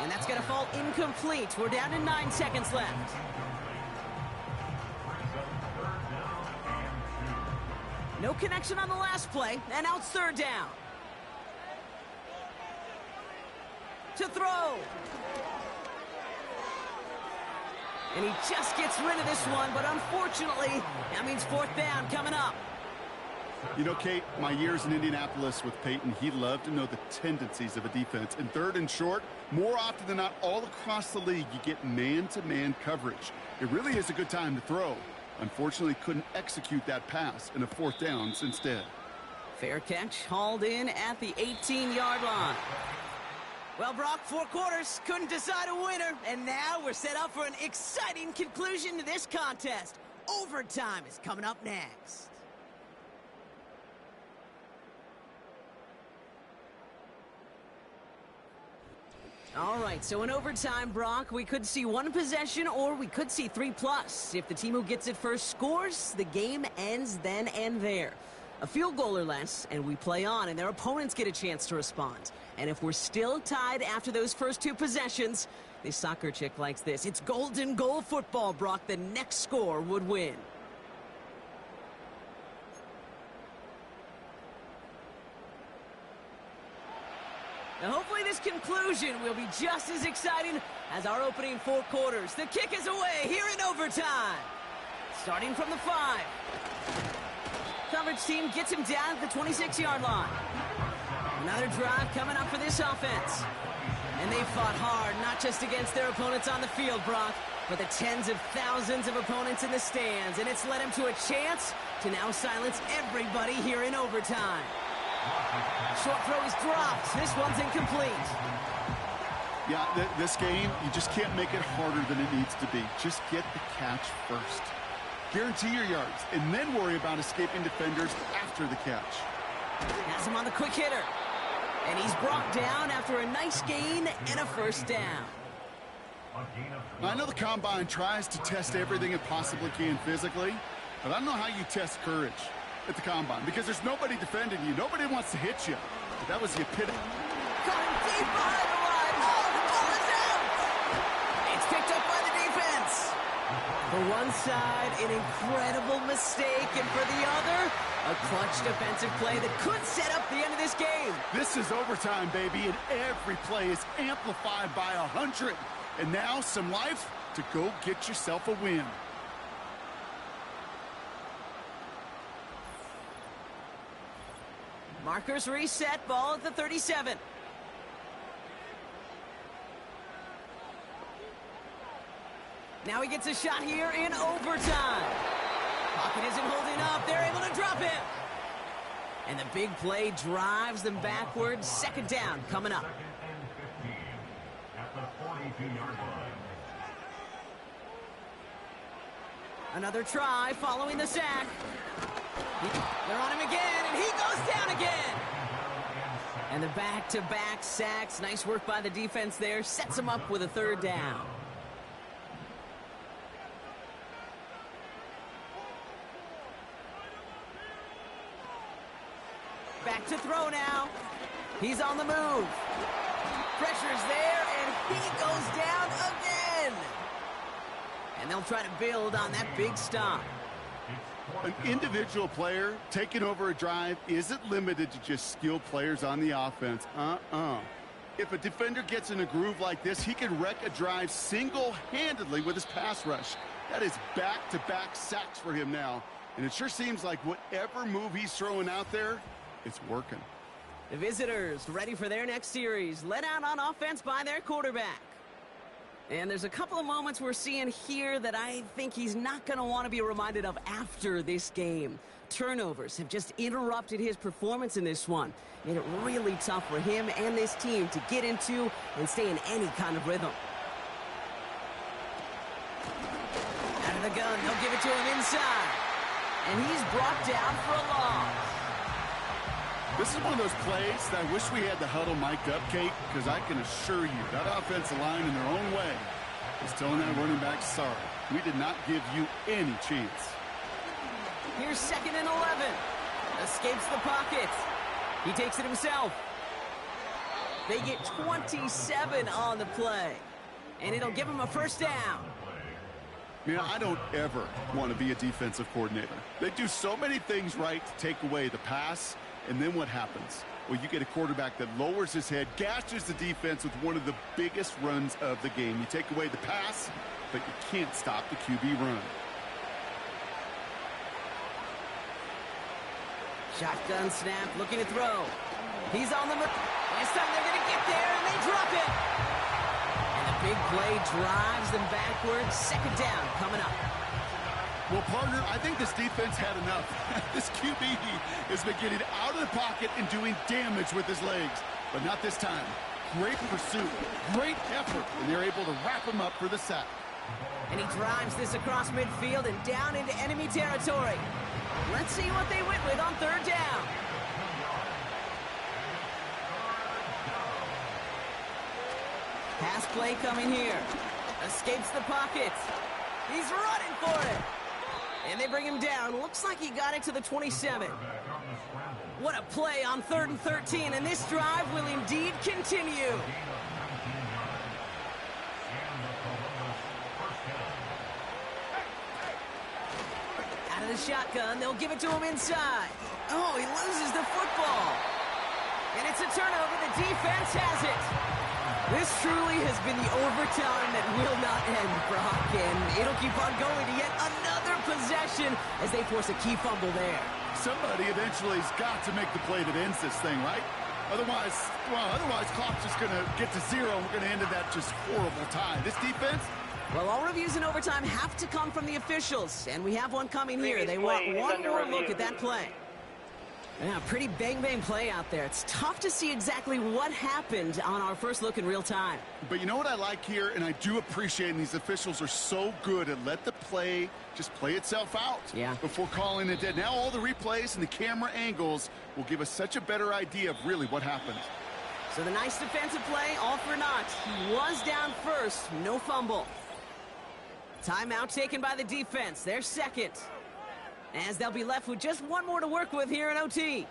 And that's going to fall incomplete. We're down to 9 seconds left. No connection on the last play, and now it's third down. To throw. And he just gets rid of this one, but unfortunately, that means fourth down coming up. You know, Kate, my years in Indianapolis with Peyton, he loved to know the tendencies of a defense. In third and short, more often than not, all across the league, you get man-to-man coverage. It really is a good time to throw. Unfortunately, couldn't execute that pass in a fourth down instead. Fair catch, hauled in at the 18-yard line. Well, Brock, 4 quarters, couldn't decide a winner, and now we're set up for an exciting conclusion to this contest. Overtime is coming up next. All right, so in overtime, Brock, we could see one possession or we could see 3+. If the team who gets it first scores, the game ends then and there. A field goal or less, and we play on, and their opponents get a chance to respond. And if we're still tied after those first 2 possessions, this soccer chick likes this. It's golden goal football, Brock. The next score would win. Now, hopefully this conclusion will be just as exciting as our opening 4 quarters. The kick is away here in overtime. Starting from the 5. Coverage team gets him down at the 26-yard line. Another drive coming up for this offense. And they fought hard, not just against their opponents on the field, Brock, but the tens of thousands of opponents in the stands. And it's led him to a chance to now silence everybody here in overtime. Short throw is dropped. This one's incomplete. Yeah, this game, you just can't make it harder than it needs to be. Just get the catch first. Guarantee your yards, and then worry about escaping defenders after the catch. Has him on the quick hitter. And he's brought down after a nice gain and a first down. Now, I know the Combine tries to test everything it possibly can physically, but I don't know how you test courage at the Combine, because there's nobody defending you. Nobody wants to hit you. But that was the epitome. Coming deep behind the line. Oh, the ball is out. It's picked up by the defense. For one side, an incredible mistake, and for the other, a clutch defensive play that could set up the end of this game. This is overtime, baby, and every play is amplified by 100. And now some life to go get yourself a win. Markers reset, ball at the 37. Now he gets a shot here in overtime. Pocket isn't holding up. They're able to drop him. And the big play drives them backwards. Second down coming up. Another try following the sack. They're on him again, and he goes down again. And the back-to-back sacks. Nice work by the defense there. Sets him up with a third down. Back to throw now. He's on the move. Pressure's there, and he goes down again. And they'll try to build on that big stop. An individual player taking over a drive isn't limited to just skilled players on the offense. If a defender gets in a groove like this, he can wreck a drive single-handedly with his pass rush. That is back-to-back sacks for him now. And it sure seems like whatever move he's throwing out there, it's working. The visitors ready for their next series, led out on offense by their quarterback. And there's a couple of moments we're seeing here that I think he's not going to want to be reminded of after this game. Turnovers have just interrupted his performance in this one. Made it really tough for him and this team to get into and stay in any kind of rhythm. Out of the gun, they'll give it to him inside. And he's brought down for a loss. This is one of those plays that I wish we had the huddle mic'd up, Kate, because I can assure you that offensive line in their own way is telling that running back, sorry, we did not give you any chance. Here's 2nd and 11. Escapes the pocket. He takes it himself. They get 27 on the play, and it'll give him a first down. Man, I don't ever want to be a defensive coordinator. They do so many things right to take away the pass. And then what happens? Well, you get a quarterback that lowers his head, gashes the defense with one of the biggest runs of the game. You take away the pass, but you can't stop the QB run. Shotgun snap, looking to throw. He's on the move. This time they're going to get there, and they drop it. And the big play drives them backwards. Second down coming up. Well, partner, I think this defense had enough. This QB has been getting out of the pocket and doing damage with his legs, but not this time. Great pursuit, great effort, and they're able to wrap him up for the sack. And he drives this across midfield and down into enemy territory. Let's see what they went with on third down. Pass play coming here. Escapes the pocket. He's running for it. And they bring him down. Looks like he got it to the 27. What a play on 3rd and 13, and this drive will indeed continue. Out of the shotgun, they'll give it to him inside. Oh, he loses the football. And it's a turnover. The defense has it. This truly has been the overtime that will not end, Brock, and it'll keep on going to yet another possession as they force a key fumble there. Somebody eventually has got to make the play that ends this thing, right? Otherwise clock's just going to get to zero, and we're going to end that just horrible tie. This defense? Well, all reviews in overtime have to come from the officials, and we have one coming here. They want one more look at that play. Yeah, pretty bang-bang play out there. It's tough to see exactly what happened on our first look in real time. But you know what I like here, and I do appreciate, and these officials are so good at let the play just play itself out before calling it dead. Now all the replays and the camera angles will give us such a better idea of really what happened. So the nice defensive play, all for naught. He was down first, no fumble. Timeout taken by the defense, their second. As they'll be left with just one more to work with here in OT.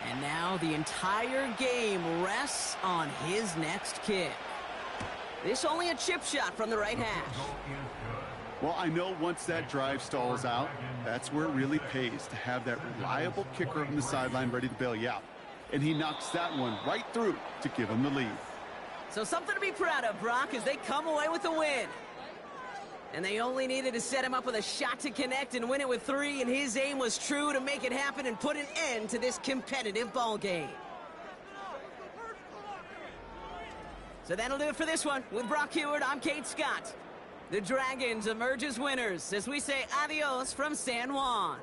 And now the entire game rests on his next kick. This only a chip shot from the right hash. Well, I know once that drive stalls out, that's where it really pays to have that reliable kicker on the sideline ready to bail you out. And he knocks that one right through to give him the lead. So something to be proud of, Brock, as they come away with the win. And they only needed to set him up with a shot to connect and win it with 3, and his aim was true to make it happen and put an end to this competitive ball game. So that'll do it for this one. With Brock Heward, I'm Kate Scott. The Dragons emerge as winners as we say adios from San Juan.